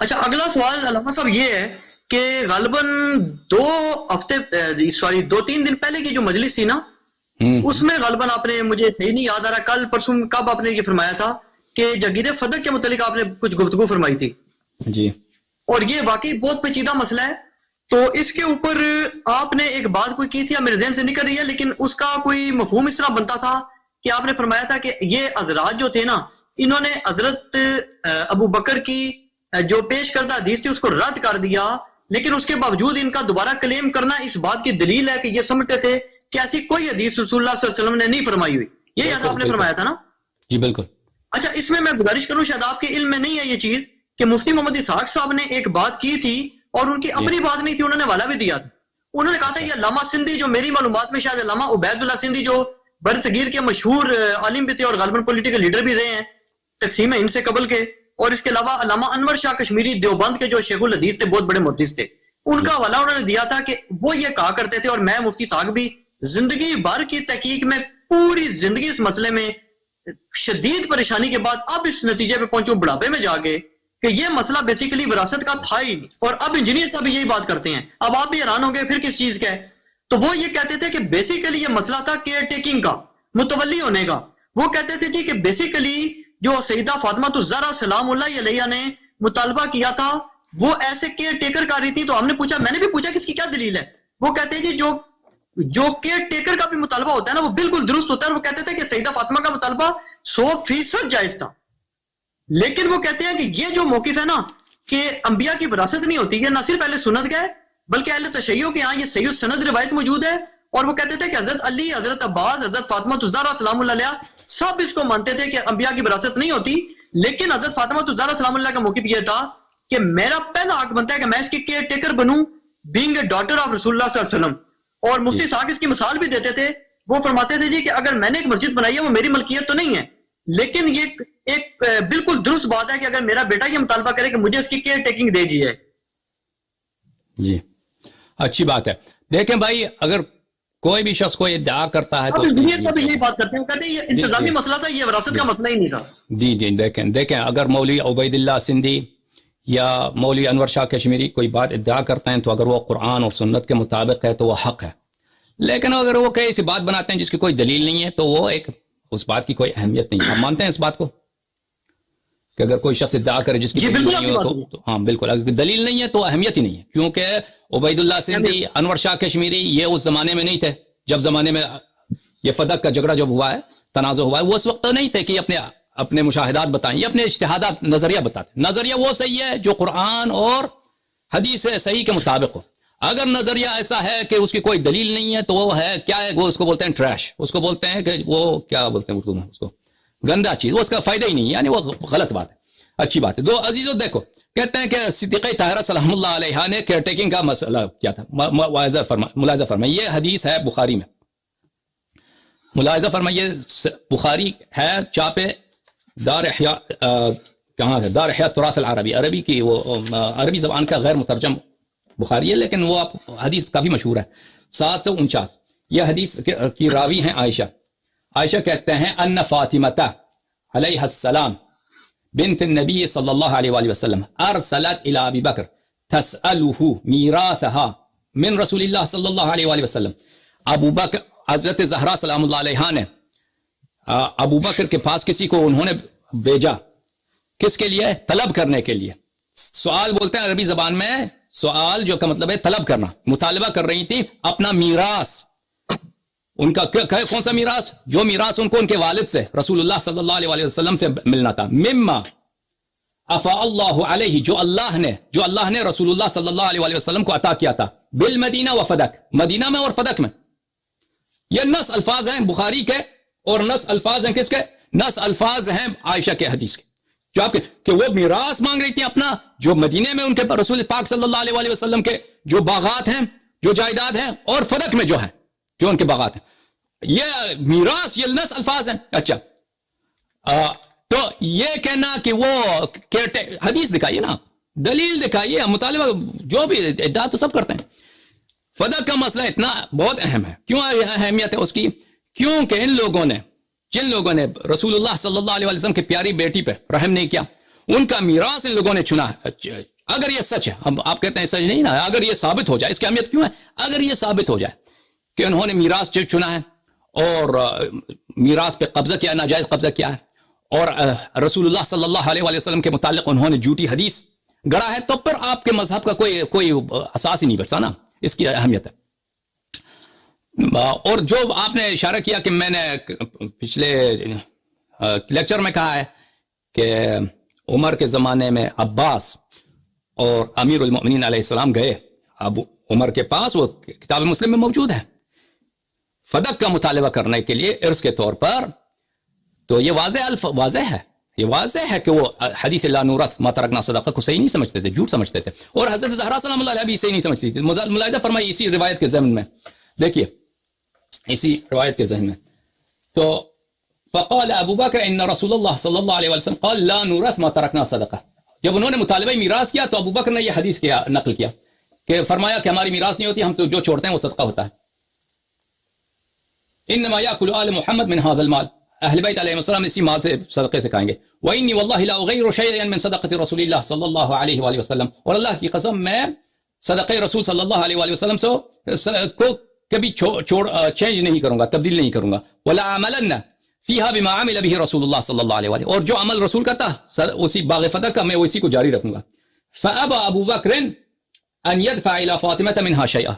اچھا اگلا سوال علامہ صاحب یہ ہے کہ غالباً 2 تین دن پہلے کی جو مجلس تھی نا، اس میں غالباً آپ نے، مجھے صحیح نہیں یاد آ رہا کل پرسوں کب آپ نے یہ فرمایا تھا کہ جاگیر فدق کے متعلق آپ نے کچھ گفتگو فرمائی تھی جی، اور یہ واقعی بہت پیچیدہ مسئلہ ہے. تو اس کے اوپر آپ نے ایک بات کوئی کی تھی، اب میرے ذہن سے نکل رہی ہے، لیکن اس کا کوئی مفہوم اس طرح بنتا تھا کہ آپ نے فرمایا تھا کہ یہ حضرات جو تھے نا، انہوں نے حضرت ابو بکر کی جو پیش کردہ حدیث تھی اس کو رد کر دیا، لیکن اس کے باوجود ان کا دوبارہ کلیم کرنا اس بات کی دلیل ہے کہ یہ سمجھتے تھے کہ ایسی کوئی حدیث رسول اللہ صلی اللہ علیہ وسلم نے نہیں فرمائی ہوئی. یہ آپ نے فرمایا تھا نا؟ جی بالکل. اچھا اس میں گزارش کروں، شاید آپ کے علم میں نہیں ہے یہ چیز، کہ مفتی محمد اسحاق صاحب نے ایک بات کی تھی اور ان کی اپنی بات نہیں تھی، انہوں نے حوالہ بھی دیا تھا. انہوں نے کہا تھا یہ علامہ سندھی، جو میری معلومات میں شاید علامہ عبید اللہ سندھی جو بر صغیر کے مشہور عالم بھی تھے اور غالباً پولیٹیکل لیڈر بھی رہے ہیں تقسیم ہند سے قبل کے، اور اس کے علاوہ علامہ انور شاہ کشمیری دیوبند کے جو شیخ الحدیث تھے، بہت بڑے محدث تھے، ان کا حوالہ انہوں نے دیا تھا کہ وہ یہ کہا کرتے تھے، اور میں مفتی صاحب بھی زندگی بھر کی تحقیق میں پوری زندگی اس مسئلے میں شدید پریشانی کے بعد اب اس نتیجے پہ پہنچوں بڑھاپے میں جا کے کہ یہ مسئلہ بیسیکلی وراثت کا تھا ہی نہیں، اور اب انجینئر صاحب یہی بات کرتے ہیں. اب آپ بھی حیران ہوں گے پھر کس چیز کا ہے. تو وہ یہ کہتے تھے کہ بیسیکلی یہ مسئلہ تھا کیئر ٹیکنگ کا، متولی ہونے کا. وہ کہتے تھے جی کہ بیسیکلی جو سیدہ فاطمہ الزہرا سلام اللہ علیہا نے مطالبہ کیا تھا وہ ایسے کیئر ٹیکر کر رہی تھی. تو ہم نے پوچھا، میں نے بھی پوچھا کہ اس کی کیا دلیل ہے. وہ کہتے ہیں جی جو کیئر ٹیکر کا بھی مطالبہ ہوتا ہے نا وہ بالکل درست ہوتا ہے. وہ کہتے تھے کہ سیدہ فاطمہ کا مطالبہ 100% جائز تھا، لیکن وہ کہتے ہیں کہ یہ جو موقف ہے نا کہ انبیاء کی وراثت نہیں ہوتی، یہ نہ صرف اہل سنت کا ہے بلکہ اہل تشیع کے ہاں یہ صحیح سند روایت موجود ہے. اور وہ کہتے تھے کہ حضرت علی، حضرت عباس، حضرت فاطمہ الزہرا سلام اللہ علیہا سب اس کو مانتے تھے کہ انبیاء کی وراثت نہیں ہوتی، لیکن حضرت فاطمہ الزہرا سلام اللہ کا موقف یہ تھا کہ میرا پہلا حق بنتا ہے کہ میں اس کی care taker Bannu, being a daughter of رسول اللہ صلی اللہ علیہ وسلم. اور مفتی صاحب اس کی مثال بھی دیتے تھے. وہ فرماتے تھے جی کہ اگر میں نے ایک مسجد بنائی ہے وہ میری ملکیت تو نہیں ہے، لیکن یہ ایک بالکل درست بات ہے کہ اگر میرا بیٹا یہ مطالبہ کرے کہ مجھے اس کی کیئر ٹیکنگ دے دیجیے. جی اچھی بات ہے. دیکھیں بھائی، اگر کوئی بھی شخص کوئی ادعا کرتا ہے تو یہی بات کرتے ہیں، کہتے ہیں یہ انتظامی مسئلہ تھا، یہ وراثت کا مسئلہ ہی نہیں تھا. جی دیکھیں اگر مولوی عبید اللہ سندھی یا مولوی انور شاہ کشمیری کوئی بات ادعا کرتے ہیں تو اگر وہ قرآن اور سنت کے مطابق ہے تو وہ حق ہے. لیکن اگر وہ کئی ایسی بات بناتے ہیں جس کی کوئی دلیل نہیں ہے تو وہ اس بات کی کوئی اہمیت نہیں. آپ مانتے ہیں اس بات کو کہ اگر کوئی شخص ادعا کرے جس کی دلیل نہیں ہو تو ہاں بالکل، اگر دلیل نہیں ہے تو اہمیت ہی نہیں ہے. کیونکہ عبید اللہ سندھی، انور شاہ کشمیری یہ اس زمانے میں نہیں تھے جب زمانے میں یہ فدق کا جھگڑا جب ہوا ہے، تنازع ہوا ہے، وہ اس وقت نہیں تھے کہ اپنے مشاہدات بتائیں، یہ اپنے اجتہادات نظریہ بتاتے. نظریہ وہ صحیح ہے جو قرآن اور حدیث صحیح کے مطابق ہو. اگر نظریہ ایسا ہے کہ اس کی کوئی دلیل نہیں ہے تو وہ ہے کیا ہے، وہ اس کو بولتے ہیں ٹریش، اس کو بولتے ہیں کہ وہ کیا بولتے ہیں اردو میں، اس کو گندا چیز، وہ اس کا فائدہ ہی نہیں ہے، یعنی وہ غلط بات ہے. اچھی بات ہے. دو عزیزو دیکھو، کہتے ہیں کہ صدیقہ طاہرہ سلام اللہ علیہا نے کیئر ٹیکنگ کا مسئلہ کیا تھا. ملاحظہ فرمائیں، یہ حدیث ہے بخاری میں، ملاحظہ فرمائیے بخاری ہے چاپے دار احیاء، کہاں ہے، دار احیاء تراث العربی، عربی کی وہ عربی زبان کا غیر مترجم بخاری ہے، لیکن وہ حدیث کافی مشہور ہے. 749 یہ حدیث کی راوی ہیں عائشہ کہتے ہیں ان فاطمہ علیہ السلام بنت النبی صلی اللہ علیہ وآلہ وسلم ارسلت الى ابی بکر تسألہ میراثها من رسول اللہ صلی اللہ علیہ وآلہ وسلم. ابو بکر، حضرت زہرا سلام اللہ علیہا نے ابو بکر کے پاس کسی کو انہوں نے بھیجا، کس کے لیے؟ طلب کرنے کے لیے. سوال بولتے ہیں عربی زبان میں، سوال جو کا مطلب ہے طلب کرنا. مطالبہ کر رہی تھی اپنا میراث، ان کا کون سا میراث؟ جو میراث ان کو ان کے والد سے رسول اللہ صلی اللہ علیہ وسلم سے ملنا تھا. مما افا اللہ علیہ، جو اللہ نے رسول اللہ صلی اللہ علیہ وسلم کو عطا کیا تھا، بالمدینہ و فدق، مدینہ میں اور فدق میں. یہ نص الفاظ ہیں بخاری کے، اور نص الفاظ ہیں کس کے؟ نص الفاظ ہیں عائشہ کے حدیث کے، جو آپ کے کہ وہ میراث مانگ رہی تھی اپنا، جو مدینے میں ان کے رسول پاک صلی اللہ علیہ وسلم کے جو باغات ہیں، جو جائیداد ہیں، اور فدق میں جو ہیں، جو ان کے باغات ہیں، یہ میراث، یہ نص الفاظ ہیں. اچھا تو یہ کہنا کہ وہ حدیث دکھائیے نا، دلیل دکھائیے، مطالبہ جو بھی ادعا تو سب کرتے ہیں. فدق کا مسئلہ اتنا بہت اہم ہے. کیوں اہمیت ہے اس کی؟ کیونکہ جن لوگوں نے رسول اللہ صلی اللہ علیہ وسلم کی پیاری بیٹی پہ رحم نہیں کیا، ان کا میراث ان لوگوں نے چنا ہے. اگر یہ سچ ہے, اب آپ کہتے ہیں سچ نہیں نا, اگر یہ ثابت ہو جائے, اس کی اہمیت کیوں ہے, اگر یہ ثابت ہو جائے کہ انہوں نے میراث چنا ہے اور میراث پہ قبضہ کیا, ناجائز قبضہ کیا ہے, اور رسول اللہ صلی اللہ علیہ وآلہ وسلم کے متعلق انہوں نے جھوٹی حدیث گڑا ہے, تو پھر آپ کے مذہب کا کوئی اساس ہی نہیں بچتا نا, اس کی اہمیت ہے. اور جو آپ نے اشارہ کیا کہ میں نے پچھلے لیکچر میں کہا ہے کہ عمر کے زمانے میں عباس اور امیر المؤمنین علیہ السلام گئے اب عمر کے پاس, وہ کتاب مسلم میں موجود ہے, فدق کا مطالبہ کرنے کے لیے ارث کے طور پر. تو یہ واضح ہے, یہ واضح ہے کہ وہ حدیث لا نورث ما ترکنا صدقہ کو صحیح نہیں سمجھتے تھے, جھوٹ سمجھتے تھے, اور حضرت زہرا سلام اللہ علیہ بھی صحیح نہیں سمجھتی تھی. ملاحظہ فرمائیے اسی روایت کے ضمن میں, دیکھیے اسی روایت کے ذہن میں, تو فقال ابو بکر ان رسول اللہ صلی اللہ علیہ وسلم قال لا نورث ما ترکنا صدقہ. جب انہوں نے مطالبہ میراث کیا تو ابو بکر نے یہ حدیث نقل کیا کہ فرمایا کہ ہماری میراث نہیں ہوتی, ہم تو جو چھوڑتے ہیں وہ صدقہ ہوتا ہے. انما یاکل آل محمد من هذا المال, اہل بیت علیہ السلام اسی مال سے صدقے سے کھائیں گے. وانی والله لا اغیر شیئا من صدقۃ رسول اللہ صلی اللہ علیہ وآلہ وسلم, اور اللہ کی قسم میں صدقے رسول صلی اللہ علیہ وآلہ وسلم سے کو کبھی چینج نہیں کروں گا, تبدیل نہیں کروں گا. ولا عملن فیہا بما عمل به رسول اللہ صلی اللہ علیہ وآلہ, اور جو عمل رسول کا تھا اسی باغ فتح کا میں اسی کو جاری رکھوں گا. فابى ابو بکر ان يدفع الى فاطمہ منها شیئا,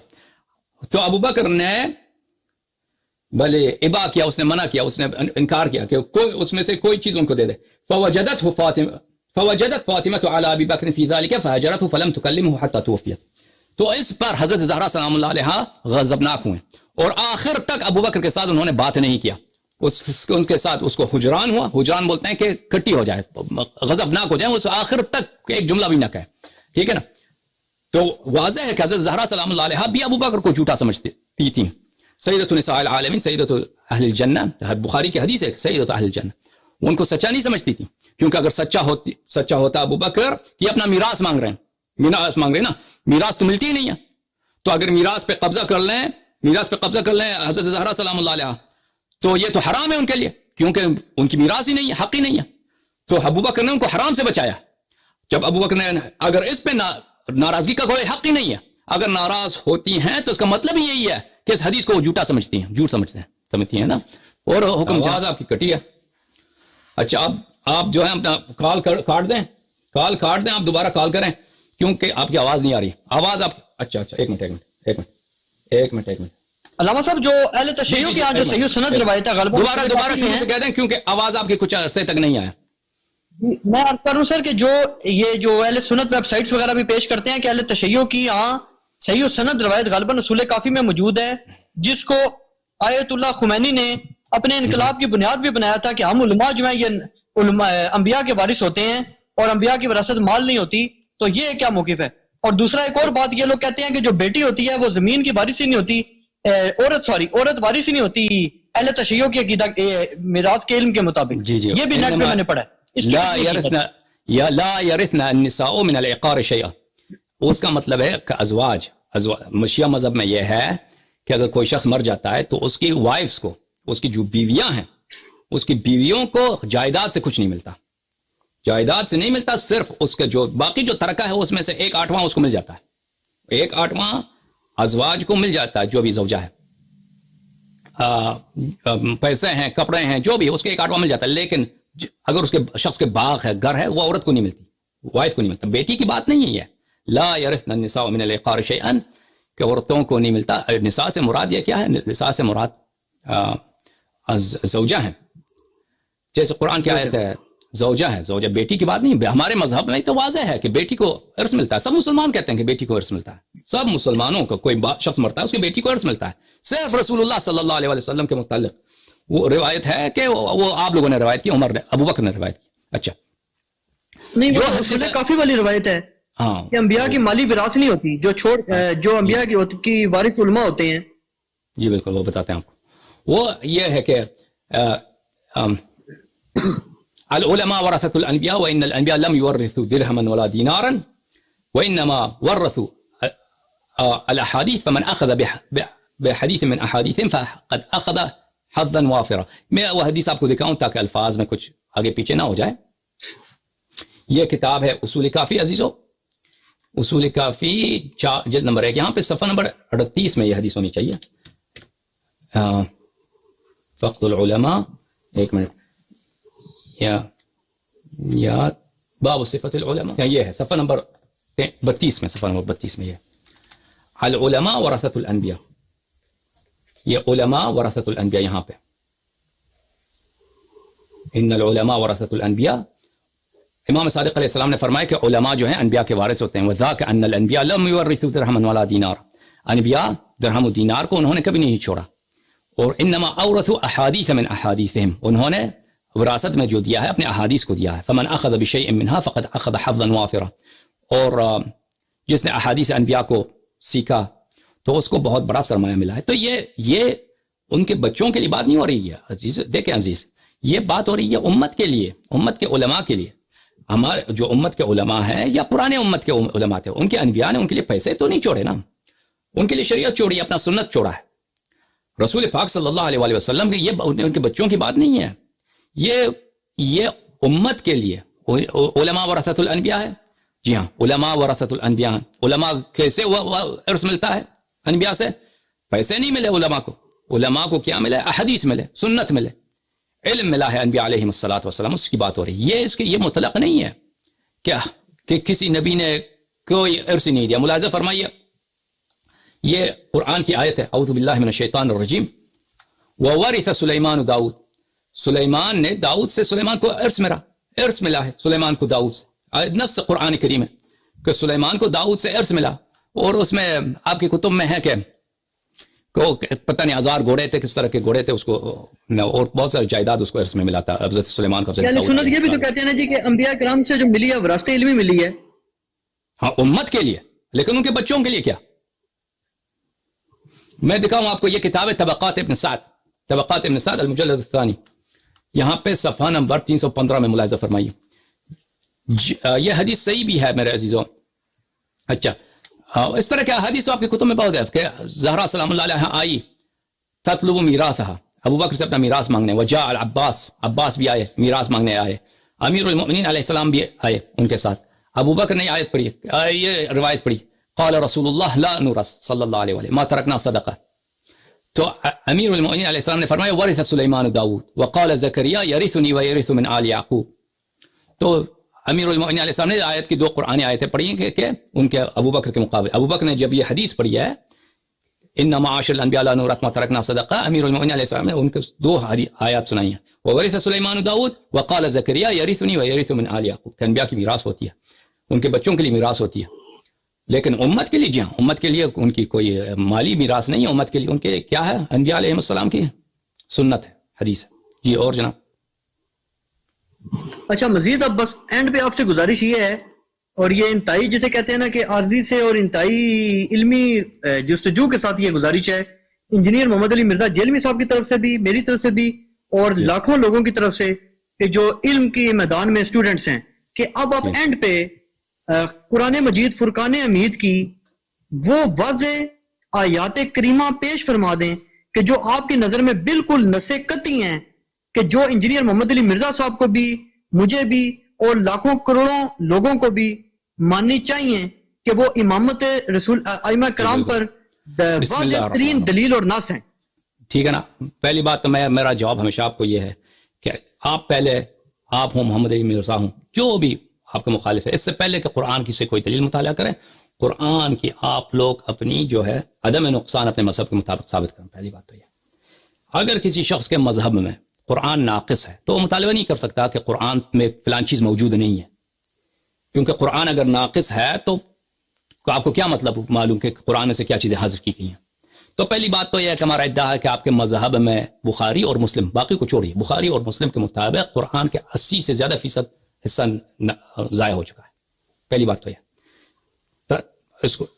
تو ابو بکر نے بھلے ابا کیا, اس نے منع کیا, اس نے انکار کیا کہ کوئی اس میں سے کوئی چیز ان کو دے دے. فوجدت فاطمہ على ابی بکر فی ذلك فهجرته فلم تكلمه حتى توفیت. تو اس پر حضرت زہرا سلام اللہ علیہ غضبناک ہوئے, اور آخر تک ابو بکر کے ساتھ انہوں نے بات نہیں کیا, ان کے ساتھ اس کو ہجران ہوا. ہجران بولتے ہیں کہ کٹی ہو جائے, غضبناک ہو جائے, اس آخر تک ایک جملہ بھی نہ کہے, ٹھیک ہے نا. تو واضح ہے کہ حضرت زہرا سلام اللہ علیہ بھی ابو بکر کو جھوٹا سمجھتی تھی. سیدۃ نساء العالمین, سیدۃ اہل الجنہ, بخاری کی حدیث ہے سیدۃ اہل الجنہ, ان کو سچا نہیں سمجھتی تھی, کیونکہ اگر سچا ہوتا ابو بکر کہ اپنا میراث مانگ رہے ہیں نا, میراث تو ملتی ہی نہیں ہے, تو اگر میراث پہ قبضہ کر لیں حضرت زہرا سلام اللہ علیہ, تو یہ تو حرام ہے ان کے لیے, کیونکہ ان کی میراث ہی نہیں ہے, حق ہی نہیں ہے. تو ابو بکر نے ان کو حرام سے بچایا. جب ابو بکر نے, اگر اس پہ ناراضگی کا کوئی حق ہی نہیں ہے, اگر ناراض ہوتی ہیں تو اس کا مطلب ہی یہی ہے کہ اس حدیث کو وہ جھوٹا سمجھتی ہیں, جھوٹ سمجھتی ہیں نا. اور حکم جواز آپ کی کٹی ہے. اچھا آپ جو ہے اپنا کال کاٹ دیں, آپ دوبارہ کال کریں, کیونکہ آپ کی آواز نہیں آ رہی, آواز آپ, اچھا ایک منٹ. علامہ صاحب, جو اہل تشیع کے یہاں جو صحیح سند روایت ہے غالباً دوبارہ شروع سے کہہ دیں, کیونکہ آواز آپ کی کچھ عرصے تک نہیں آیا. میں عرض کروں سر کہ جو اہل سنت ویب سائٹس وغیرہ بھی پیش کرتے ہیں کہ اہل تشیع کی یہاں صحیح سند روایت غالباً اصول کافی میں موجود ہے, جس کو آیت اللہ خمینی نے اپنے انقلاب کی بنیاد بھی بنایا تھا کہ ہم علماء جو ہیں یہ انبیاء کے وارث ہوتے ہیں اور انبیاء کی وراثت مال نہیں ہوتی. تو یہ کیا موقف ہے؟ اور دوسرا ایک اور بات, یہ لوگ کہتے ہیں کہ جو بیٹی ہوتی ہے وہ زمین کی وارث ہی نہیں ہوتی, عورت وارث ہی نہیں ہوتی اہل تشیع کی عقیدہ میراث کے علم کے مطابق. جی یہ بھی نیٹ پہ میں نے پڑھا ہے. لا يرثن النساء من العقار شيئا, اس کا مطلب ہے کہ ازواج مشیعہ مذہب میں یہ ہے کہ اگر کوئی شخص مر جاتا ہے تو اس کی وائفز کو, اس کی جو بیویاں ہیں, اس کی بیویوں کو جائیداد سے کچھ نہیں ملتا, جائیداد سے نہیں ملتا, صرف اس کے جو باقی جو ترکہ ہے اس میں سے 1/8 اس کو مل جاتا ہے, 1/8 ازواج کو مل جاتا ہے, جو بھی زوجہ ہے, پیسے ہیں, کپڑے ہیں, جو بھی اس کے 1/8 مل جاتا ہے. لیکن اگر اس کے شخص کے باغ ہے, گھر ہے, وہ عورت کو نہیں ملتی, وائف کو نہیں ملتا. بیٹی کی بات نہیں ہے یہ, لا يرثن النساء من العقار شيئا, کہ عورتوں کو نہیں ملتا. نساء سے مراد یہ کیا ہے؟ نساء سے مراد زوجہ ہیں, جیسے قرآن کی آیت ہے زوجہ ہے, زوجہ بیٹی کی بات نہیں. ہمارے مذہب میں تو واضح ہے کہ بیٹی کو ارث ملتا ہے, سب مسلمان کہتے ہیں کہ بیٹی کو ارث ملتا ہے, سب مسلمانوں کو کوئی شخص مرتا ہے اس کی بیٹی کو ارث ملتا ہے. صرف رسول اللہ صلی اللہ علیہ وسلم کے متعلق وہ روایت ہے کہ وہ آپ لوگوں نے روایت کی, عمر نے, ابو بکر نے روایت کی. اچھا نہیں, وہ اصول کافی والی روایت ہے کہ انبیاء کی مالی وراثت نہیں ہوتی, جو انبیاء کی وارث علماء ہوتے ہیں. جی بالکل, وہ بتاتے ہیں آپ کو. وہ یہ ہے کہ العلماء ورثة الانبیاء وان الانبیاء لم يورثوا درهما ولا دینارا وانما ورثوا الاحاديث فمن اخذ بحديث من احاديثهم فقد اخذ حظا وافرا. میں وہ حدیث آپ کو دکھاؤں تاکہ الفاظ میں کچھ آگے پیچھے نہ ہو جائے. یہ کتاب ہے اصول کافی عزیزو، اصول کافی جلد نمبر 1، یہاں پہ صفحہ نمبر 38 میں یہ حدیث ہونی چاہیے. فقط العلماء، ایک منٹ، یا باب صفت العلماء، یہ ہے صفحہ نمبر 32 میں، صفحہ نمبر 32 میں یہ العلماء ورثۃ الانبیاء، یہ علماء ورثۃ الانبیاء یہاں پہ ان العلماء ورثۃ الانبیاء. امام صادق علیہ السلام نے فرمایا کہ علماء جو ہیں انبیاء کے وارث ہوتے ہیں. وذاک ان الانبیاء لم یورثوا درہما ولا دینار، انبیاء درہم و دینار کو انہوں نے کبھی نہیں چھوڑا. اور انما اورثوا احادیث من احادیثہم، انہوں نے وراثت میں جو دیا ہے اپنے احادیث کو دیا ہے. فمن اخذ بشیء منها فقد اخذ حظا وافرا، اور جس نے احادیث انبیاء کو سیکھا تو اس کو بہت بڑا سرمایہ ملا ہے. تو یہ ان کے بچوں کے لیے بات نہیں ہو رہی ہے عزیز، دیکھیں عزیز، یہ بات ہو رہی ہے امت کے لیے، امت کے علماء کے لیے. ہمارے جو امت کے علماء ہیں یا پرانے امت کے علماء تھے، ان کے انبیاء نے ان کے لیے پیسے تو نہیں چھوڑے نا، ان کے لیے شریعت چھوڑی، اپنا سنت چھوڑا ہے. رسول پاک صلی اللہ علیہ وآلہ وسلم کے یہ ان کے بچوں کی بات نہیں ہے، یہ امت کے لیے علماء ورثۃ الانبیاء ہے. جی ہاں، علماء ورثۃ الانبیاء. علماء کیسے ارث ملتا ہے انبیاء سے؟ پیسے نہیں ملے علماء کو، علماء کو کیا ملے؟ احادیث ملے، سنت ملے، علم ملا ہے انبیاء علیہم الصلاۃ والسلام، اس کی بات ہو رہی ہے. یہ مطلق نہیں ہے کیا کہ کسی نبی نے کوئی ارث نہیں دیا. ملاحظہ فرمائیے، یہ قرآن کی آیت ہے، اعوذ باللہ من الشیطان الرجیم، وورث سلیمان داؤد، سلیمان نے داؤد سے سلیمان کو ارث ملا ہے سلیمان کو داؤد سے. نص قرآن کریم ہے کہ سلیمان کو داؤد سے ارث ملا. اور اس میں آپ کی کتب میں ہے کہ پتہ نہیں 1000 گھوڑے تھے، کس طرح کے گھوڑے تھے اس کو، اور بہت سارے جائیداد اس کو ارث میں ملا تھا حضرت سلیمان کو. سنت یہ بھی تو کہتے ہیں نا جی کہ انبیاء کرام سے جو ملی ہے وراثت علمی ملی ہے. ہاں امت کے لیے، لیکن ان کے بچوں کے لیے کیا؟ میں دکھاؤں آپ کو، یہ کتاب ہے طبقات ابن سعد المجلد الثانی، یہاں پہ صفحہ نمبر 315 میں ملاحظہ فرمائیے. یہ حدیث صحیح بھی ہے میرے عزیزوں. اچھا، اس طرح کے حدیث آپ کی کتب میں بہت ہے کہ زہرا سلام اللہ علیہ آئی تطلب میراثها، ابو بکر سے اپنا میراث مانگنے. وجاء عباس بھی آئے میراث مانگنے آئے. امیر المؤمنین علیہ السلام بھی آئے ان کے ساتھ. ابو بکر نے آیت پڑھی، یہ روایت پڑھی، قال رسول اللہ لا نورث صلی اللہ علیہ وسلم ما ترکنا صدقہ. تو امیر المؤمنین علیہ السلام نے فرمایا ورث سلیمان داؤد وقال زکریا یرثنی ویرث من آل یعقوب. تو امیر المؤمنین علیہ السلام نے آیت کی 2 قرآنی آیتیں پڑھی کہ ان کے ابو بکر کے مقابلے. ابو بکر نے جب یہ حدیث پڑھی ہے ان معاشر الانبیاء لا نورث ما ترکنا صدقہ، امیر المؤمنین علیہ السلام نے ان کو 2 آیات سنائی ہیں، وورث سلیمان داؤد وقال زکریا یرثنی ویرث من آل یعقوب، کہ انبیاء کی میراث ہوتی ہے، ان کے بچوں کے لیے میراث ہوتی ہے. لیکن امت کے لیے، جی ہاں، امت کے لیے ان کی کوئی مالی میراث نہیں ہے. امت کے لیے ان کے کیا ہے؟ انبیاء علیہ السلام کی سنت ہے، حدیث ہے. جی اور جناب. اچھا، مزید اب بس اینڈ پہ آپ سے گزارش یہ ہے، اور یہ انتہائی جسے کہتے ہیں نا کہ عارضی سے اور انتہائی علمی جستجو کے ساتھ یہ گزارش ہے انجینئر محمد علی مرزا جیلمی صاحب کی طرف سے بھی، میری طرف سے بھی، اور لاکھوں لوگوں کی طرف سے کہ جو علم کے میدان میں اسٹوڈنٹس ہیں، کہ اب آپ اینڈ پہ قرآن مجید فرقان حمید کی وہ واضح آیات کریمہ پیش فرما دیں کہ جو آپ کی نظر میں بالکل نص قطعی ہیں، کہ جو انجینئر محمد علی مرزا صاحب کو بھی، مجھے بھی، اور لاکھوں کروڑوں لوگوں کو بھی ماننی چاہیے کہ وہ امامت رسول ائمہ کرام پر واضح ترین دلیل اور نص ہیں. ٹھیک ہے نا. پہلی بات تو میرا جواب ہمیشہ آپ کو یہ ہے کہ آپ ہوں محمد علی مرزا ہوں، جو بھی آپ کے مخالف ہے، اس سے پہلے کہ قرآن کی سے کوئی دلیل مطالعہ کریں، قرآن کی آپ لوگ اپنی جو ہے عدم نقصان اپنے مذہب کے مطابق ثابت کریں. پہلی بات تو یہ، اگر کسی شخص کے مذہب میں قرآن ناقص ہے تو وہ مطالبہ نہیں کر سکتا کہ قرآن میں فلان چیز موجود نہیں ہے، کیونکہ قرآن اگر ناقص ہے تو آپ کو کیا مطلب معلوم کہ قرآن میں سے کیا چیزیں حذف کی گئی ہیں. تو پہلی بات تو یہ ہے کہ ہمارا ادعا ہے کہ آپ کے مذہب میں بخاری اور مسلم، باقی کو چھوڑیے، بخاری اور مسلم کے مطابق قرآن کے 80 سے زیادہ فیصد حصہ ضائع ہو چکا ہے. پہلی بات تو یہ.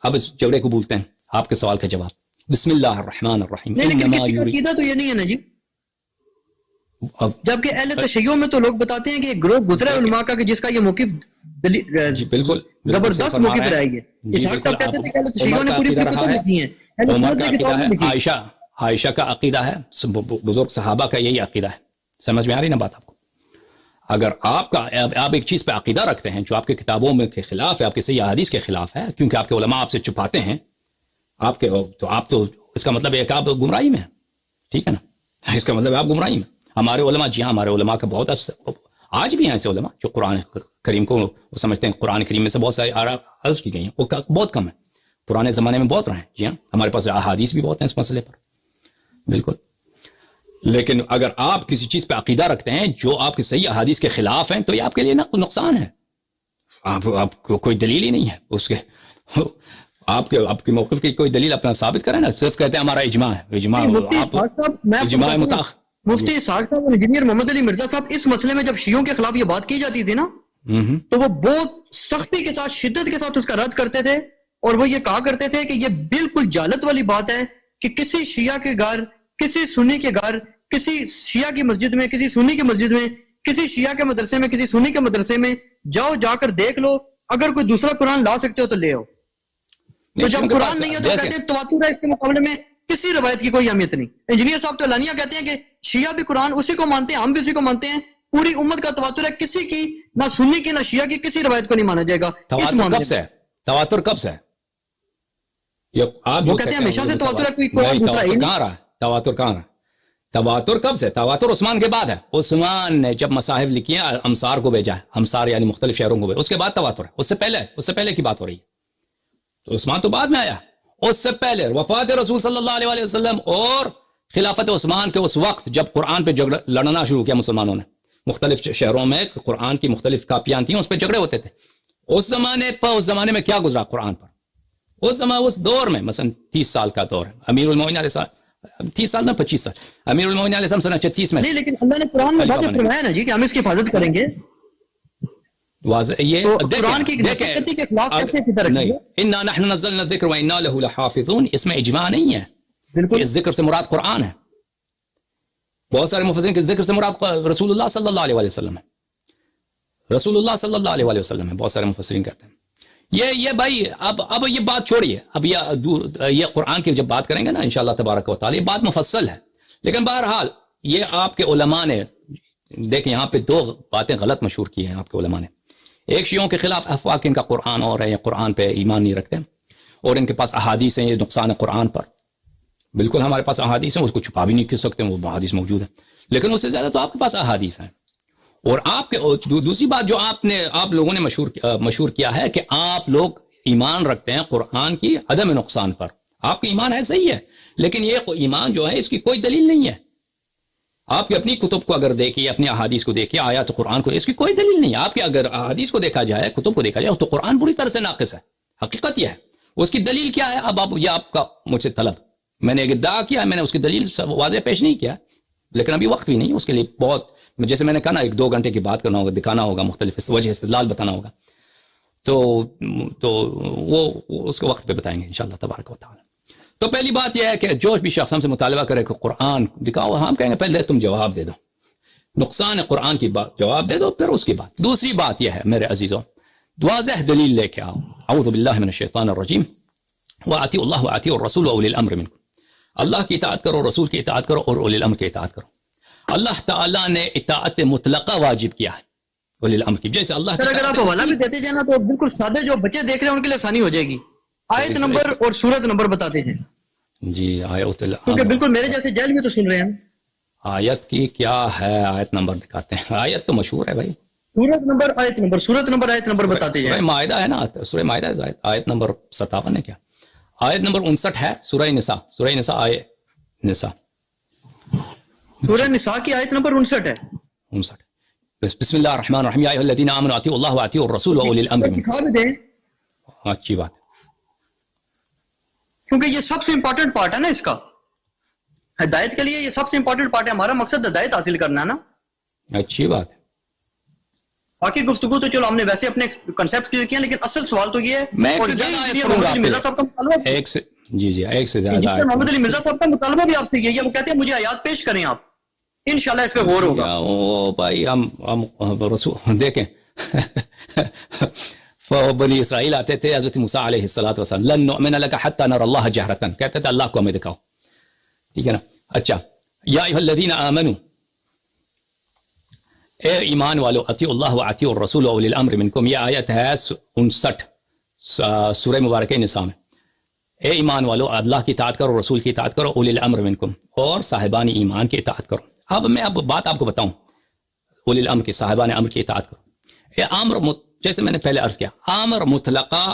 اب اس جھگڑے کو بولتے ہیں آپ کے سوال کا جواب. بسم اللہ الرحمن الرحیم. عقیدہ تو یہ نہیں ہے نا جی، جبکہ اہل تشیع میں تو لوگ بتاتے ہیں کہ ایک گروہ گزرا ہے علماء کا کہ جس کا یہ موقف جی بالکل زبردست موقف رہا ہے. اسحاق صاحب کہتے تھے کہ اہل تشیع نے پوری کتاب لکھی ہیں، عمر کا عقیدہ ہے، عائشہ کا عقیدہ ہے، بزرگ صحابہ کا یہی عقیدہ ہے. سمجھ میں آ رہی نا بات آپ کو؟ اگر آپ ایک چیز پہ عقیدہ رکھتے ہیں جو آپ کے کتابوں میں کے خلاف ہے، آپ کے صحیح احادیث کے خلاف ہے، کیونکہ آپ کے علماء آپ سے چھپاتے ہیں، آپ تو اس کا مطلب ہے کہ آپ گمراہی میں ہیں، ٹھیک ہے نا، اس کا مطلب ہے آپ گمراہی میں. ہمارے علماء، جی ہاں، ہمارے علماء کا بہت آج بھی ہیں ایسے علماء جو قرآن کریم کو وہ سمجھتے ہیں قرآن کریم میں سے بہت ساری عرض کی گئی ہیں، وہ بہت کم ہے، پرانے زمانے میں بہت رہے ہیں. جی ہاں، ہمارے پاس احادیث بھی بہت ہیں اس مسئلے پر، بالکل. لیکن اگر آپ کسی چیز پہ عقیدہ رکھتے ہیں جو آپ کے صحیح احادیث کے خلاف ہیں تو یہ آپ کے لیے نقصان ہے. آپ کو کوئی دلیل ہی نہیں ہے اس کے، آپ کے موقف کی کوئی دلیل اپنا ثابت کریں نا، صرف کہتے ہیں ہمارا اجماع ہے. اجماع مفتی اسحاق صاحب اور انجینئر محمد علی مرزا صاحب اس مسئلے میں جب شیعوں کے خلاف یہ بات کی جاتی تھی نا تو وہ بہت سختی کے ساتھ، شدت کے ساتھ اس کا رد کرتے تھے، اور وہ یہ کہا کرتے تھے کہ یہ بالکل جہالت والی بات ہے کہ کسی شیعہ کے گھر، کسی سنی کے گھر، کسی شیعہ کی مسجد میں، کسی سنی کی مسجد میں، کسی شیعہ کے مدرسے میں، کسی سنی کے مدرسے میں جاؤ، جا کر دیکھ لو، اگر کوئی دوسرا قرآن لا سکتے ہو تو لے آؤ. تو جب قرآن نہیں ہے تو کہتے ہیں تواتر ہے، اس کے مقابلے میں کسی روایت کی کوئی اہمیت نہیں. انجینئر صاحب تو اعلانیہ کہتے ہیں کہ شیعہ بھی قرآن اسی کو مانتے ہیں، ہم بھی اسی کو مانتے ہیں، پوری امت کا تواتر ہے، کسی کی نہ سنی کی نہ شیعہ کی کسی روایت کو نہیں مانا جائے گا. تواتر کب سے ہے؟ تواتر کب سے ہے؟ وہ کہتے ہیں ہمیشہ سے تواتر ہے، کوئی دوسرا ہی کہاں رہا ہے؟ تواتر کہاں رہا؟ تواتر کب سے؟ تواتر عثمان کے بعد ہے. عثمان نے جب مصاحف لکھی ہیں امصار کو بھیجا ہے، امصار یعنی مختلف شہروں کو بھیجا، اس کے بعد تواتر ہے. اس سے پہلے کی بات ہو رہی ہے. تو عثمان تو بعد میں آیا، اس سے پہلے وفات رسول صلی اللہ علیہ وسلم اور خلافت عثمان کے اس وقت جب قرآن پہ لڑنا شروع کیا مسلمانوں نے، مختلف شہروں میں قرآن کی مختلف کاپیاں تھیں، اس پہ جھگڑے ہوتے تھے. اس زمانے میں کیا گزرا قرآن پر؟ اس دور میں مثلا 30 سال کا دور ہے. امیر المومنین علیہ السلام 30 سال نہ 25 سال، امیر المومنین علیہ السلام سنہ 36 میں. نہیں، لیکن اللہ نے قرآن میں واضح فرمایا نا جی کہ ہم اس کی حفاظت کریں گے. واضح یہ قرآن کی نصیحتی کے خلاف کیسے کی طرح نہیں، انا نحن نزلنا الذکر وانا له لحافظون، اس میں اجماع نہیں ہے. بالکل اس ذکر سے مراد قرآن ہے. بہت سارے مفسرین کے ذکر سے مراد رسول اللہ صلی اللہ علیہ وسلم ہے، رسول اللہ صلی اللہ علیہ وسلم ہے. بہت سارے مفسرین کہتے ہیں یہ بھائی اب یہ بات چھوڑیے، اب یہ قرآن کی جب بات کریں گے نا انشاءاللہ تبارک و تعالی، یہ بات مفصل ہے. لیکن بہرحال یہ آپ کے علماء نے دیکھیں یہاں پہ 2 باتیں غلط مشہور کی ہیں آپ کے علماء نے. ایک شیعوں کے خلاف افواہ کہ ان کا قرآن اور ہے، یا قرآن پہ ایمان نہیں رکھتے، اور ان کے پاس احادیث ہیں، یہ نقصان ہے قرآن پر. بالکل ہمارے پاس احادیث ہیں، اس کو چھپا بھی نہیں کر سکتے، وہ احادیث موجود ہیں. لیکن اس سے زیادہ تو آپ کے پاس احادیث ہیں. اور آپ کے دوسری بات جو آپ لوگوں نے مشہور کیا ہے کہ آپ لوگ ایمان رکھتے ہیں قرآن کی عدم نقصان پر. آپ کا ایمان ہے، صحیح ہے، لیکن یہ ایمان جو ہے اس کی کوئی دلیل نہیں ہے. آپ کی اپنی کتب کو اگر دیکھیے، اپنی احادیث کو دیکھیے، آیات قرآن کو، اس کی کوئی دلیل نہیں ہے. آپ کے اگر احادیث کو دیکھا جائے، کتب کو دیکھا جائے، تو قرآن پوری طرح سے ناقص ہے. حقیقت یہ ہے. اس کی دلیل کیا ہے؟ اب یہ آپ کا مجھ سے طلب، میں نے ایک ادعا کیا، میں نے اس کی دلیل واضح پیش نہیں کیا، لیکن ابھی وقت بھی نہیں اس کے لیے. بہت جیسے میں نے کہا نا 1-2 گھنٹے کی بات کرنا ہوگا، دکھانا ہوگا، مختلف وجہ استدلال بتانا ہوگا، تو وہ اس کو وقت پہ بتائیں گے انشاءاللہ تبارک و تعالی. تو پہلی بات یہ ہے کہ جو بھی شخص ہم سے مطالبہ کرے کہ قرآن دکھاؤ، ہم کہیں گے پہلے تم جواب دے دو، نقصان قرآن کی بات جواب دے دو، پھر اس کی بات. دوسری بات یہ ہے میرے عزیزوں، واضح دلیل لے کے آؤ. اعوذ باللہ من الشیطان الرجیم، واطیعوا اللہ واطیعوا الرسول واولی الامر منکم. اللہ کی اطاعت کرو، رسول کی اطاعت کرو، اور اولی الامر کی اطاعت کرو. اللہ تعالیٰ نے اطاعت مطلقہ واجب کیا ہے اولی الامر کی. جیسے اللہ سر اگر آپ حوالہ بھی دیتے جائیں نا تو بالکل سادے جو بچے دیکھ رہے ہیں ان کے لیے آسانی ہو جائے گی. آیت نمبر اور سورت نمبر بتاتے جائیں جی. آیت کیونکہ بالکل میرے جیسے جیل میں تو سن رہے ہیں. آیت کی کیا ہے؟ آیت نمبر دکھاتے ہیں. آیت تو مشہور ہے بھائی. سورت نمبر، آیت نمبر، سورت نمبر، آیت نمبر بتاتے جائیں. سورہ مائدہ ہے نا، سورہ مائدہ ہے، آیت نمبر 57 ہے کیا؟ آیت نمبر 59 ہے سورہ نساء. سورہ نساء، آیت نساء، سورہ نساء کی آیت نمبر 59 ہے. 59. بسم اللہ الرحمن الرحیم، یا ایھا الذین آمنوا اطیعوا اللہ واطیعوا الرسول واولی الامر منکم. دکھا بھی دیں اچھی بات ہے، کیونکہ یہ سب سے امپورٹنٹ پارٹ ہے نا اس کا. ہدایت کے لیے یہ سب سے امپورٹنٹ پارٹ ہے. ہمارا مقصد ہدایت حاصل کرنا ہے نا. اچھی بات ہے. باقی گفتگو تو چلو ہم نے ویسے اپنے کنسپٹ کلیئر کیا، لیکن اصل سوال تو یہ ہے. میں ایک اور سے یہ زیادہ انجینئر پڑھوں گا محمد علی مرزا صاحب کا مطالبہ، ایک سے ایک سے زیادہ انجینئر محمد علی مرزا صاحب کا مطالبہ بھی آپ سے یہ ہے. وہ کہتے ہیں مجھے آیات پیش کریں آپ، انشاءاللہ اس پہ غور ہوگا. او بھائی ہم رسول دیکھیں بنی اسرائیل آتے تھے حضرت موسیٰ علیہ السلام، لن نؤمن لک حتی نری اللہ جہرۃ، کہتے تھے اللہ کو ہمیں دکھاؤ. ٹھیک ہے نا. اچھا، یا ایھا الذین آمنوا، اے ایمان والو اطیعوا اللہ واطیعوا الرسول واولی الامر منکم، یہ آیت ہے 59 سورہ مبارکہ نساء میں. اے ایمان والو اللہ کی اطاعت کرو، رسول کی اطاعت کرو، اولی الامر منکم، اور صاحبان ایمان کی اطاعت کرو. اب میں بات آپ کو بتاؤں، اولی الامر کی، صاحبان امر کی اطاعت کرو. یہ امر جیسے میں نے پہلے عرض کیا، امر مطلقہ،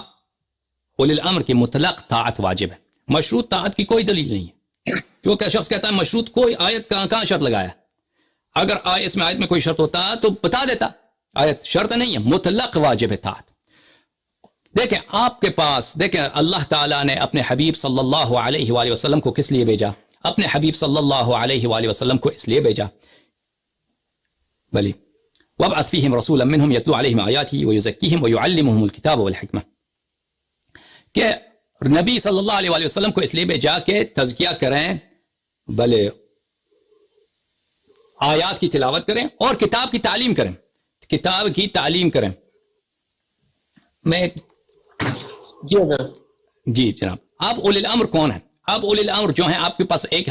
اولی الامر کی مطلق طاعت واجب ہے، مشروط طاعت کی کوئی دلیل نہیں ہے. جو کہ شخص کہتا ہے مشروط، کوئی آیت کہاں شرط لگایا؟ اگر اس میں آیت میں کوئی شرط ہوتا تو بتا دیتا. آیت شرط نہیں ہے، مطلق واجب ہے طاعت. دیکھیں آپ کے پاس، دیکھیں اللہ تعالیٰ نے اپنے حبیب صلی اللہ علیہ وآلہ وسلم کو کس لیے بھیجا؟ اپنے حبیب صلی اللہ علیہ وآلہ وسلم کو اس لیے بھیجا، بلی وابعث فیہم رسولا منہم یتلو علیہم آیاتہ ویزکیہم ویعلمہم الکتاب والحکمہ، کہ نبی صلی اللہ علیہ وآلہ وسلم کو اس لیے بھیجا کہ تزکیہ کریں، بلے آیات کی تلاوت کریں اور کتاب کی تعلیم کریں، کتاب کی تعلیم کریں. میں جی جناب. اب اولی الامر کون ہے؟ اب اولی الامر جو ہیں آپ کے پاس، ایک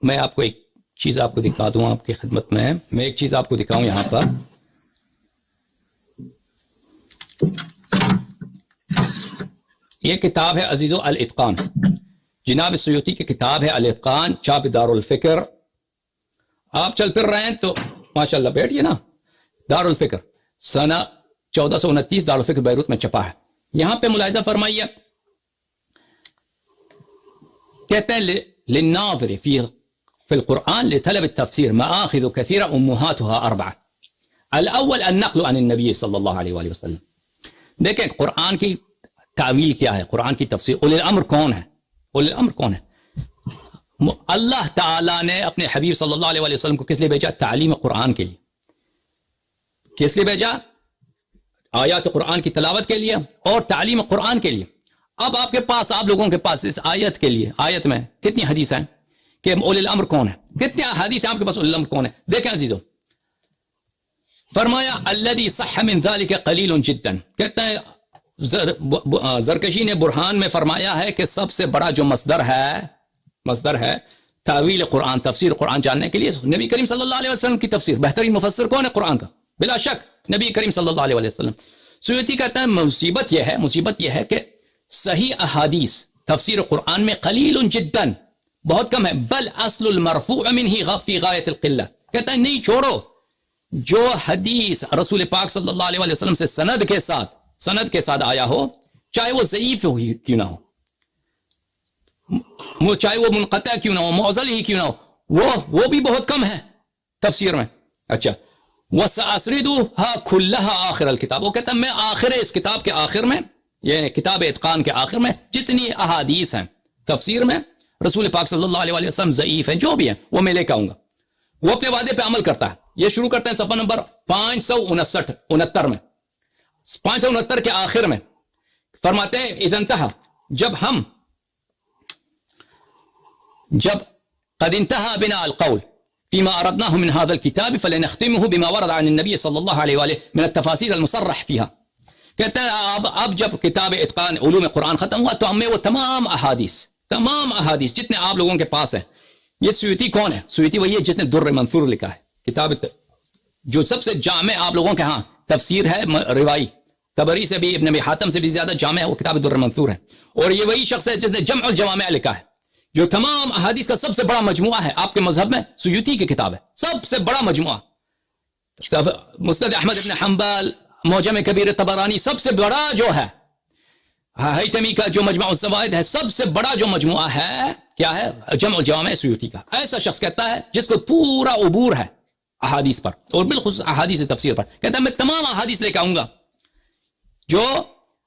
میں آپ کو ایک چیز آپ کو دکھا دوں، آپ کی خدمت میں میں ایک چیز آپ کو دکھاؤں یہاں پر. یہ کتاب ہے عزیزو الاتقان، جناب سیوطی کی کتاب ہے الاتقان، چھاپ دار الفکر. آپ چل پھر رہے ہیں تو ماشاءاللہ بیٹھیے نا. دار الفکر سنہ 1429 دار الفکر بیروت میں چھپا ہے. یہاں پہ ملاحظہ فرمائیے، کہتے ہیں للناظر فی القرآن لطلب التفسیر مآخذ كثيرة أمهاتها 4. الاول النقل عن النبی صلی اللہ علیہ وآلہ وسلم. دیکھیں قرآن کی تعویل کیا ہے، قرآن کی تفسیر. اولی الامر کون ہے؟ اولی الامر کون ہے؟ اللہ تعالیٰ نے اپنے حبیب صلی اللہ علیہ وآلہ وسلم کو کس لیے بھیجا؟ تعلیم قرآن کے لیے. کس لیے بھیجا؟ آیات قرآن کی تلاوت کے لیے اور تعلیم قرآن کے لیے. اب آپ کے پاس، آپ لوگوں کے پاس اس آیت کے لیے، آیت میں کتنی حدیث ہیں کہ اولی الامر کون ہے؟ کتنے حدیث ہیں آپ کے پاس اولی الامر کون ہے؟ دیکھیں عزیزو، فرمایا الذی صح من ذلک قلیل جدا. کہتے ہیں زرکشی نے برہان میں فرمایا ہے کہ سب سے بڑا جو مصدر ہے تعویل قرآن، تفسیر قرآن جاننے کے لیے نبی کریم صلی اللہ علیہ وسلم کی تفسیر. بہترین مفسر کون ہے قرآن کا؟ بلا شک نبی کریم صلی اللہ علیہ وسلم. سیوطی کہتا ہے مصیبت یہ ہے کہ صحیح احادیث تفسیر قرآن میں قلیل جدا، بہت کم ہے. بل اصل المرفوع منہ فی غایت القلہ. کہتا ہے نہیں چھوڑو، جو حدیث رسول پاک صلی اللہ علیہ وسلم سے سند کے ساتھ آیا ہو، چاہے وہ ضعیف کیوں نہ ہو، چاہے وہ منقطع کیوں نہ ہو، معضل ہی کیوں نہ ہو، وہ بھی بہت کم ہے تفسیر میں. اچھا، وَسَأَسْرِدُهَا كُلَّهَا آخر الکتاب. وہ کہتا ہے میں آخر اس کتاب کے آخر میں، یہ کتاب اتقان کے آخر میں جتنی احادیث ہیں تفسیر میں رسول پاک صلی اللہ علیہ وسلم ضعیف ہیں، جو بھی ہیں وہ میں لے کے آؤں گا. وہ اپنے وعدے پہ عمل کرتا ہے. یہ شروع کرتے ہیں صفحہ نمبر 569 میں، 569 کے آخر میں فرماتے ہیں اذا انتہا، جب قد انتہا بنا القول فيما أردناه من هذا الكتاب فلنختمه بما ورد عن النبي صلی اللہ علیہ وآلہ من التفاسیر المصرح فيها. کہتا ہے اب جب کتاب اتقان علوم قرآن ختم ہوا تو ہمیں وہ تمام احادیث جتنے آپ لوگوں کے پاس ہیں. یہ سیوطی کون ہے؟ سیوطی وہی ہے جس نے در منثور لکھا ہے، کتاب جو سب سے جامع آپ لوگوں کے ہاں تفسیر ہے روائی، طبری سے بھی ابن ابی حاتم سے بھی زیادہ جامع ہے، وہ کتاب در منثور ہے. اور یہ وہی شخص ہے جس نے جمع الجوامع لکھا ہے، جو تمام احادیث کا سب سے بڑا مجموعہ ہے آپ کے مذہب میں. سیوطی کی کتاب ہے، سب سے بڑا مجموعہ. مسند احمد ابن حنبل، معجم کبیر طبرانی، سب سے بڑا جو ہے ہیثمی کا جو مجمع الزوائد ہے، سب سے بڑا جو مجموعہ ہے کیا ہے؟ جمع الجوامع سیوطی کا. ایسا شخص کہتا ہے جس کو پورا عبور ہے احادیث پر اور بالخصوص احادیث تفسیر پر، کہتا ہے میں تمام احادیث لے کے آؤں گا جو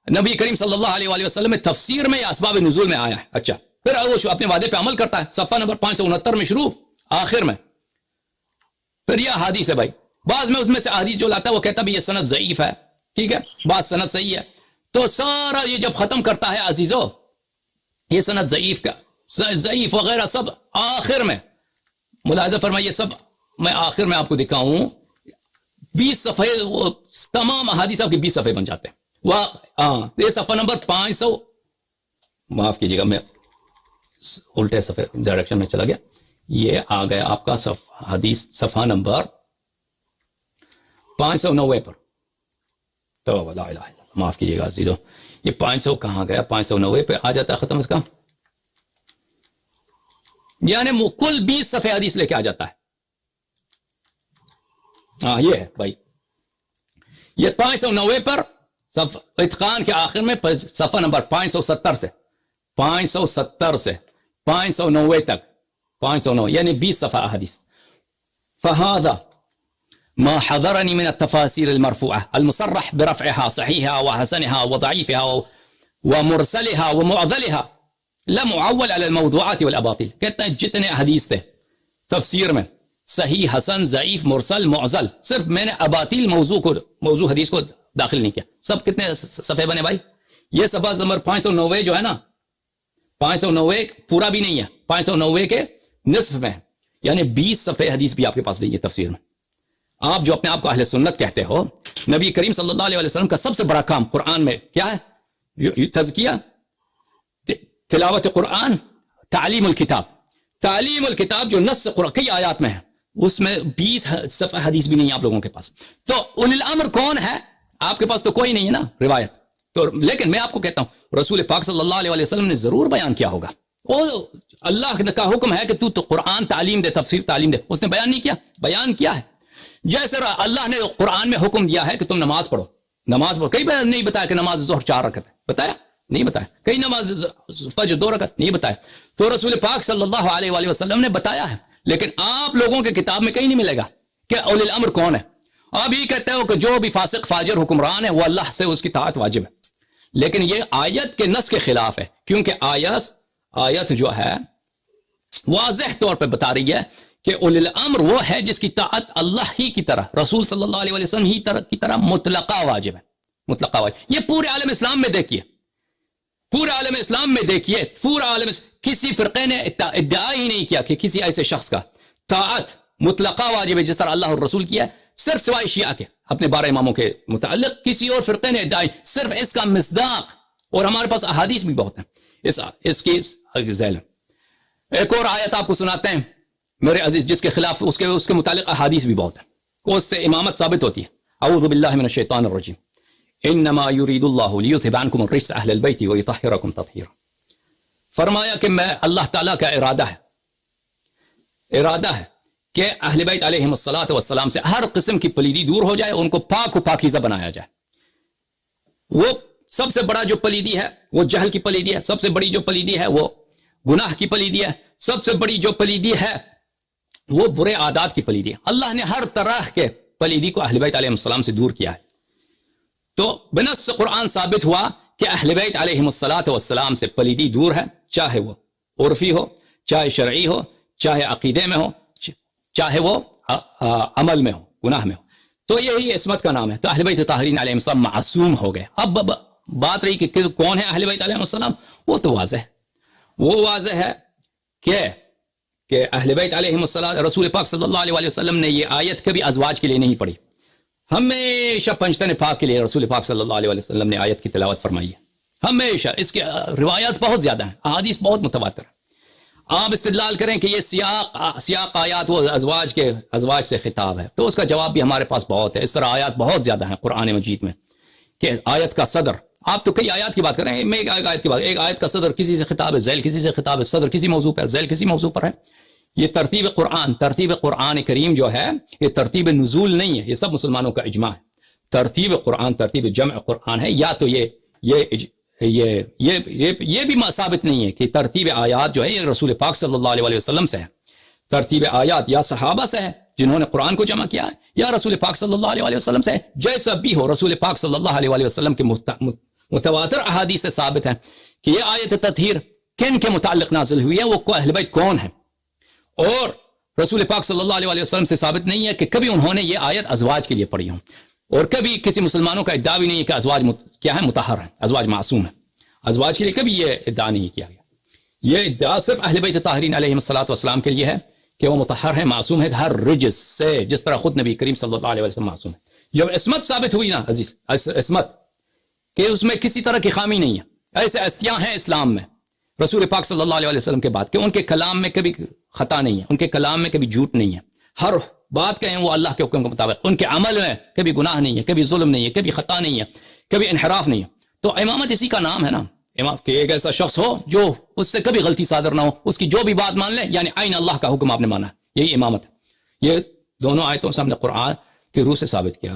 نبی کریم صلی اللہ علیہ وآلہ وسلم میں تفسیر میں یا اسباب نزول میں آیا ہے. اچھا، پھر وہ اپنے وعدے پہ عمل کرتا ہے. صفحہ نمبر 569 میں شروع آخر میں پھر یہ حدیث ہے بھائی. بعض میں اس میں سے حدیث جو لاتا ہے وہ کہتا ہے یہ سند ضعیف ہے، ٹھیک ہے، بعض سند صحیح ہے. تو سارا یہ جب ختم کرتا ہے عزیزو، یہ سند ضعیف وغیرہ سب آخر میں ملاحظہ فرمائیے، سب میں آخر میں آپ کو دکھاؤں 20 صفحے، تمام احادیث آپ کے 20 صفحے بن جاتے ہیں. یہ صفحہ نمبر 500، معاف کیجیے گا میں الٹے صفحے ڈائریکشن میں چلا گیا. یہ آ گیا آپ کا حدیث صفحہ نمبر 590 پر. تو لا الہ الا اللہ, معاف کیجیے گا عزیزو, یہ 500 کہاں گیا؟ 590 پہ آ جاتا ہے ختم اس کا, یعنی کل 20 صفحے حدیث لے کے آ جاتا ہے. ہاں یہ ہے بھائی, یہ 590 پر اتقان کے آخر میں صفحہ نمبر 570 سے 590 تک 509 یعنی 20 صفحہ حدیث. فهذا ما حضرني من التفاسير المرفوعة المصرح برفعها صحيحها وحسنها وضعيفها ومرسلها ومعضلها لا معول على الموضوعات والاباطيل. کہتے ہیں جتنے حدیث تھے تفسیر میں صحیح, حسن, ضعیف, مرسل, معضل, صرف میں نے اباطیل موضوع حدیث کو داخل نہیں کیا. سب کتنے صفحے بنے بھائی؟ یہ صفحہ نمبر 590 جو ہے نا, 590 پورا بھی نہیں ہے, 590 کے نصف میں ہے, یعنی 20 صفحے حدیث بھی آپ کے پاس نہیں ہے تفسیر میں. آپ جو اپنے آپ کو اہل سنت کہتے ہو, نبی کریم صلی اللہ علیہ وسلم کا سب سے بڑا کام قرآن میں کیا ہے؟ تزکیہ, تلاوت قرآن, تعلیم الکتاب. تعلیم الکتاب جو نص قرآن کئی آیات میں ہے, اس میں 20 صفحہ حدیث بھی نہیں ہے آپ لوگوں کے پاس. تو اولی الامر کون ہے؟ آپ کے پاس تو کوئی نہیں ہے نا روایت تو, لیکن میں آپ کو کہتا ہوں رسول پاک صلی اللہ علیہ وسلم نے ضرور بیان کیا ہوگا. وہ اللہ کا حکم ہے کہ تو قرآن تعلیم دے, تفسیر تعلیم دے, اس نے بیان نہیں کیا؟ بیان کیا ہے. جیسے اللہ نے قرآن میں حکم دیا ہے کہ تم نماز پڑھو, نماز پڑھو. کئی بار نہیں بتایا کہ نماز ظہر 4 رکعت ہے, بتایا نہیں بتایا. کئی نماز فجر 2 رکعت نہیں بتایا. تو رسول پاک صلی اللہ علیہ وآلہ وسلم نے بتایا ہے, لیکن آپ لوگوں کے کتاب میں کہیں نہیں ملے گا کہ اولی الامر کون ہے. آپ یہ کہتے ہو کہ جو بھی فاسق فاجر حکمران ہے وہ اللہ سے اس کی اطاعت واجب ہے, لیکن یہ آیت کے نص کے خلاف ہے, کیونکہ آیت جو ہے واضح طور پہ بتا رہی ہے کہ اولی الامر وہ ہے جس کی اطاعت اللہ ہی کی طرح, رسول صلی اللہ علیہ وسلم ہی کی طرح مطلقہ واجب ہے, مطلقہ واجب. یہ پورے عالم اسلام میں دیکھیے, پورے عالم اسلام میں دیکھیے, پورا عالم کسی فرقے نے ادعا ہی نہیں کیا کہ کسی ایسے شخص کا طاعت مطلقہ واجب ہے جس طرح اللہ اور رسول کیا ہے, صرف سوائے شیعہ کے اپنے 12 اماموں کے متعلق کسی اور فرقے نے ادعا, صرف اس کا مصداق, اور ہمارے پاس احادیث بھی بہت ہیں اس کی ذیل میں. ایک اور آیت آپ کو سناتے ہیں میرے عزیز, جس کے خلاف اس کے متعلق احادیث بھی بہت ہیں, اس سے امامت ثابت ہوتی ہے. اعوذ باللہ من الشیطان الرجیم, انما یرید اللہ لیذھب عنکم الرجس اہل البیت ویطہرکم تطہیرا. فرمایا کہ میں اللہ تعالیٰ کا ارادہ ہے کہ اہل بیت علیہم الصلاۃ والسلام سے ہر قسم کی پلیدی دور ہو جائے, ان کو پاک و پاکیزہ بنایا جائے. وہ سب سے بڑا جو پلیدی ہے وہ جہل کی پلیدی ہے, سب سے بڑی جو پلیدی ہے وہ گناہ کی پلیدی ہے, سب سے بڑی جو پلیدی ہے وہ برے عادات کی پلیدی ہے. اللہ نے ہر طرح کے پلیدی کو اہل بیت علیہم السلام سے دور کیا ہے. تو بنص قرآن ثابت ہوا کہ اہل بیت علیہم الصلاۃ والسلام سے پلیدی دور ہے, چاہے وہ عرفی ہو, چاہے شرعی ہو, چاہے عقیدے میں ہو, چاہے وہ عمل میں ہو, گناہ میں ہو. تو یہی عصمت کا نام ہے. تو اہل بیت طاہرین علیہم السلام معصوم ہو گئے. اب بات رہی کہ کون ہے اہل بیت علیہم السلام, وہ تو واضح ہے, وہ واضح ہے کہ اہل بیت علیہم السلام, رسول پاک صلی اللہ علیہ وسلم نے یہ آیت کبھی ازواج کے لیے نہیں پڑھی, ہمیشہ پنجتن پاک کے لیے رسول پاک صلی اللہ علیہ وسلم نے آیت کی تلاوت فرمائی ہے. ہمیشہ اس کے روایات بہت زیادہ ہیں, احادیث بہت متواتر ہیں. آپ استدلال کریں کہ یہ سیاق آیات وہ ازواج سے خطاب ہے, تو اس کا جواب بھی ہمارے پاس بہت ہے. اس طرح آیات بہت زیادہ ہیں قرآن مجید میں کہ آیت کا صدر, آپ تو کئی آیات کی بات کریں, میں ایک آیت کی بات, ایک آیت کا صدر کسی سے خطاب ہے, ذیل کسی سے خطاب ہے, صدر کسی موضوع پر, ذیل کسی موضوع پر ہے. یہ ترتیب قرآن کریم جو ہے یہ ترتیب نزول نہیں ہے, یہ سب مسلمانوں کا اجماع ہے. ترتیب قرآن ترتیب جمع قرآن ہے. یا تو یہ بھی ثابت نہیں ہے کہ ترتیب آیات جو ہے یہ رسول پاک صلی اللہ علیہ وسلم سے ہے. ترتیب آیات یا صحابہ سے ہے جنہوں نے قرآن کو جمع کیا ہے, یا رسول پاک صلی اللہ علیہ وسلم سے ہے. جیسا بھی ہو, رسول پاک صلی اللہ علیہ وسلم کے متواتر احادیث سے ثابت ہے کہ یہ آیت تطہیر کن کے متعلق نازل ہوئی ہے, وہ اہل بیت کون ہے. اور رسول پاک صلی اللہ علیہ وسلم سے ثابت نہیں ہے کہ کبھی انہوں نے یہ آیت ازواج کے لیے پڑھی ہوں, اور کبھی کسی مسلمانوں کا ادعا بھی نہیں ہے کہ ازواج کیا ہے, مطہر ہے, ازواج معصوم ہے. ازواج کے لیے کبھی یہ ادعا نہیں کیا گیا. یہ ادعا صرف اہل بیت طاہرین علیہم الصلوۃ والسلام کے لیے ہے کہ وہ مطہر ہے, معصوم ہے ہر رجس سے, جس طرح خود نبی کریم صلی اللہ علیہ وسلم معصوم ہے. جب عصمت ثابت ہوئی نا عزیز, عصمت کہ اس میں کسی طرح کی خامی نہیں ہے, ایسے استیاں ہیں اسلام میں رسول پاک صلی اللہ علیہ وسلم کے بعد کہ ان کے کلام میں کبھی خطا نہیں ہے, ان کے کلام میں کبھی جھوٹ نہیں ہے, بات کہیں وہ اللہ کے حکم کے مطابق، ان کے عمل میں کبھی گناہ نہیں ہے، کبھی ظلم نہیں ہے، کبھی خطا نہیں ہے، کبھی انحراف نہیں ہے. تو امامت اسی کا نام ہے نا، امام کہ ایک ایسا شخص ہو جو اس سے کبھی غلطی صادر نہ ہو، اس کی جو بھی بات مان لے، یعنی عین اللہ کا حکم آپ نے مانا، یہی امامت ہے. یہ دونوں آیتوں سے ہم نے قرآن کی روح سے ثابت کیا.